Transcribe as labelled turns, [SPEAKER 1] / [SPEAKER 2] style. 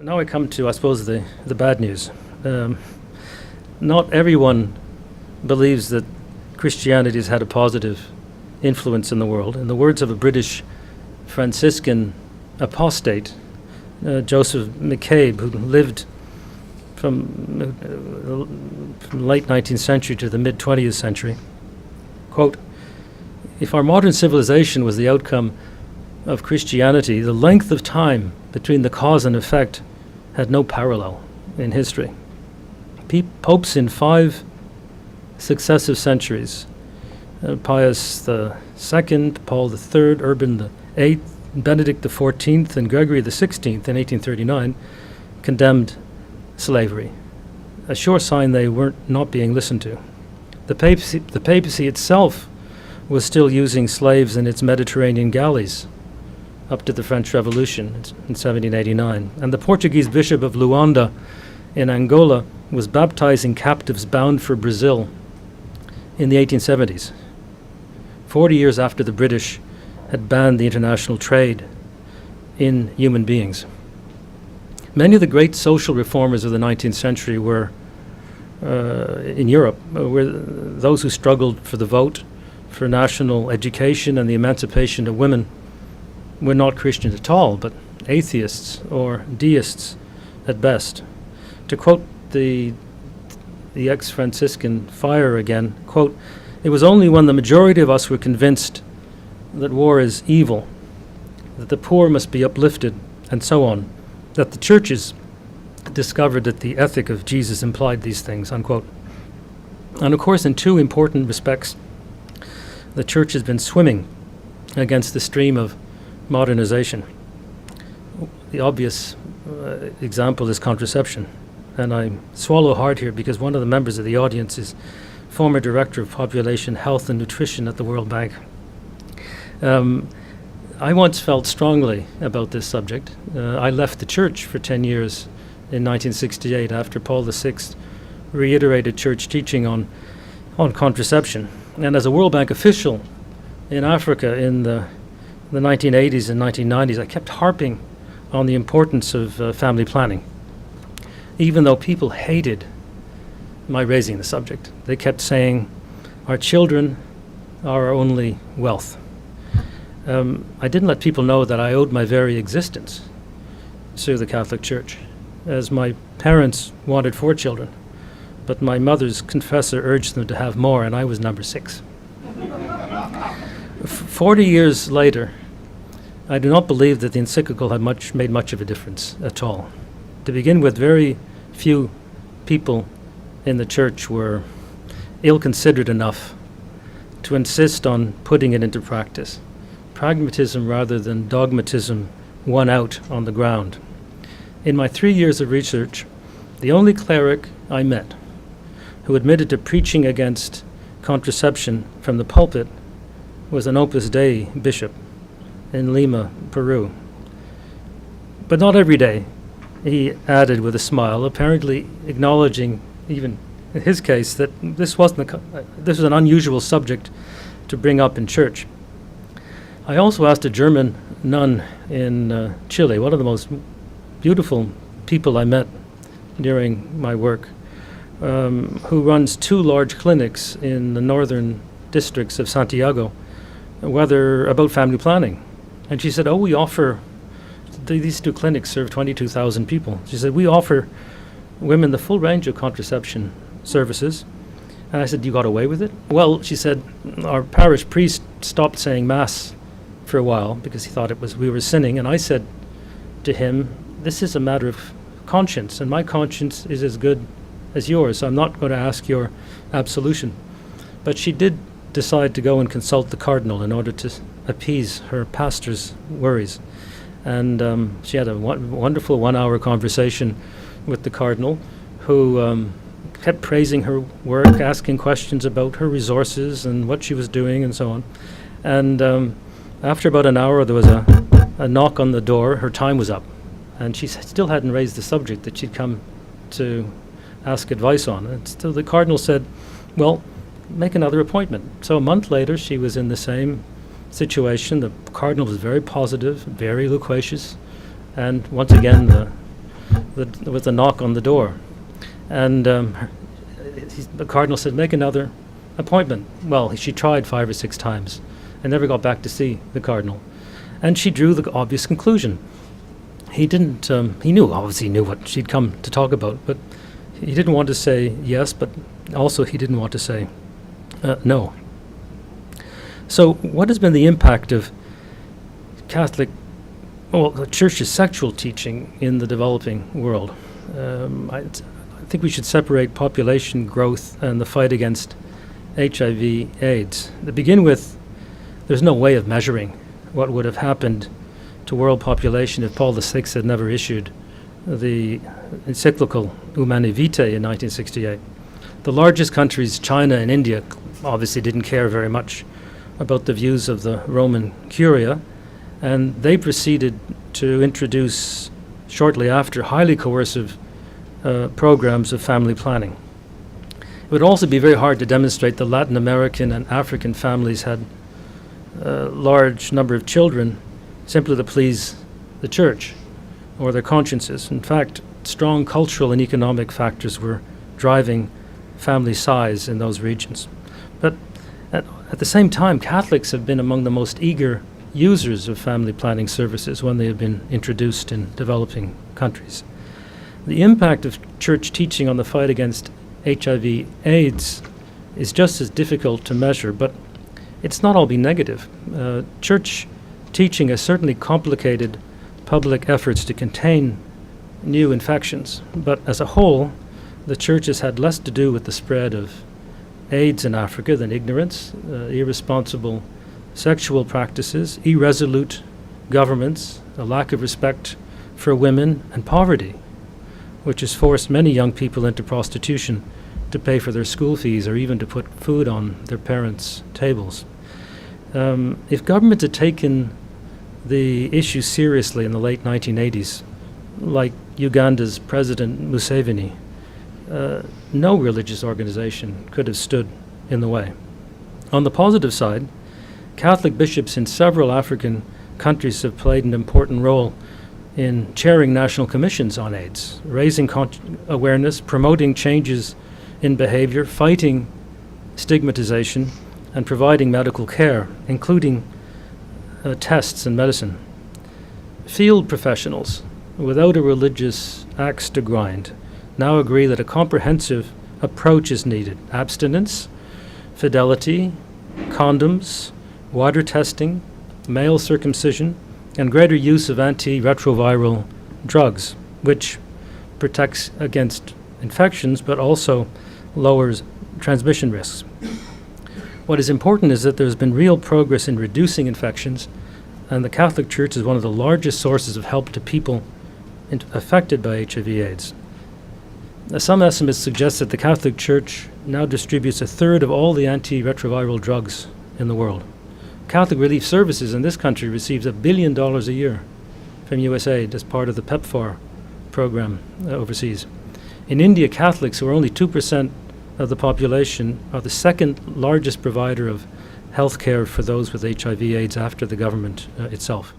[SPEAKER 1] Now I come to, I suppose, the bad news. Not everyone believes that Christianity has had a positive influence in the world. In the words of a British Franciscan apostate, Joseph McCabe, who lived from late 19th century to the mid 20th century, quote, "If our modern civilization was the outcome of Christianity, the length of time between the cause and effect had no parallel in history. Popes in 5 successive centuries, Pius II, Paul III, Urban VIII, Benedict XIV, and Gregory XVI in 1839, condemned slavery, a sure sign they weren't not being listened to. The papacy itself was still using slaves in its Mediterranean galleys up to the French Revolution in 1789. And the Portuguese Bishop of Luanda in Angola was baptizing captives bound for Brazil in the 1870s, 40 years after the British had banned the international trade in human beings. Many of the great social reformers of the 19th century were, in Europe, were those who struggled for the vote, for national education and the emancipation of women. Were not Christians at all, but atheists or deists at best. To quote the ex-Franciscan Fire again, quote, "It was only when the majority of us were convinced that war is evil, that the poor must be uplifted, and so on, that the churches discovered that the ethic of Jesus implied these things," unquote. And of course, in 2 important respects, the church has been swimming against the stream of modernization. The obvious example is contraception. And I swallow hard here because one of the members of the audience is former Director of Population Health and Nutrition at the World Bank. I once felt strongly about this subject. I left the church for 10 years in 1968 after Paul VI reiterated church teaching on contraception. And as a World Bank official in Africa in the 1980s and 1990s, I kept harping on the importance of family planning. Even though people hated my raising the subject, they kept saying, "Our children are our only wealth." I didn't let people know that I owed my very existence to the Catholic Church, as my parents wanted 4 children, but my mother's confessor urged them to have more, and I was number 6. 40 years later, I do not believe that the encyclical had made much of a difference at all. To begin with, very few people in the church were ill-considered enough to insist on putting it into practice. Pragmatism rather than dogmatism won out on the ground. In my 3 years of research, the only cleric I met who admitted to preaching against contraception from the pulpit was an Opus Dei bishop in Lima, Peru. But not every day, he added with a smile, apparently acknowledging, even in his case, that this was an unusual subject to bring up in church. I also asked a German nun in Chile, one of the most beautiful people I met during my work, who runs 2 large clinics in the northern districts of Santiago, about family planning. And she said, we offer, these 2 clinics serve 22,000 people. She said, we offer women the full range of contraception services. And I said, you got away with it? Well, she said, our parish priest stopped saying Mass for a while because he thought we were sinning. And I said to him, this is a matter of conscience, and my conscience is as good as yours, so I'm not going to ask your absolution. But she did decide to go and consult the cardinal in order to appease her pastor's worries. And she had a wonderful 1-hour conversation with the cardinal, who kept praising her work, asking questions about her resources and what she was doing and so on. And after about an hour, there was a knock on the door. Her time was up. And she still hadn't raised the subject that she'd come to ask advice on. And still the cardinal said, well, make another appointment. So a month later, she was in the same situation. The cardinal was very positive, very loquacious. And once again, with a knock on the door. And the cardinal said, make another appointment. Well, she tried 5 or 6 times and never got back to see the cardinal. And she drew the obvious conclusion. He didn't, obviously knew what she'd come to talk about, but he didn't want to say yes, but also he didn't want to say no. So what has been the impact of the Church's sexual teaching in the developing world? I think we should separate population growth and the fight against HIV/AIDS. To begin with, there's no way of measuring what would have happened to world population if Paul VI had never issued the encyclical Humanae Vitae in 1968. The largest countries, China and India, obviously didn't care very much about the views of the Roman Curia, and they proceeded to introduce, shortly after, highly coercive programs of family planning. It would also be very hard to demonstrate that Latin American and African families had a large number of children simply to please the church or their consciences. In fact, strong cultural and economic factors were driving family size in those regions. But at the same time, Catholics have been among the most eager users of family planning services when they have been introduced in developing countries. The impact of church teaching on the fight against HIV/AIDS is just as difficult to measure, but it's not all been negative. Church teaching has certainly complicated public efforts to contain new infections, but as a whole, the church has had less to do with the spread of AIDS in Africa than ignorance, irresponsible sexual practices, irresolute governments, a lack of respect for women, and poverty, which has forced many young people into prostitution to pay for their school fees or even to put food on their parents' tables. If governments had taken the issue seriously in the late 1980s, like Uganda's President Museveni, no religious organization could have stood in the way. On the positive side, Catholic bishops in several African countries have played an important role in chairing national commissions on AIDS, raising awareness, promoting changes in behavior, fighting stigmatization, and providing medical care, including tests and medicine. Field professionals, without a religious axe to grind, now agree that a comprehensive approach is needed. Abstinence, fidelity, condoms, water testing, male circumcision, and greater use of antiretroviral drugs, which protects against infections but also lowers transmission risks. What is important is that there's been real progress in reducing infections, and the Catholic Church is one of the largest sources of help to people affected by HIV/AIDS. Some estimates suggest that the Catholic Church now distributes 1/3 of all the antiretroviral drugs in the world. Catholic Relief Services in this country receives $1 billion a year from USAID as part of the PEPFAR program overseas. In India, Catholics, who are only 2% of the population, are the second largest provider of health care for those with HIV/AIDS after the government itself.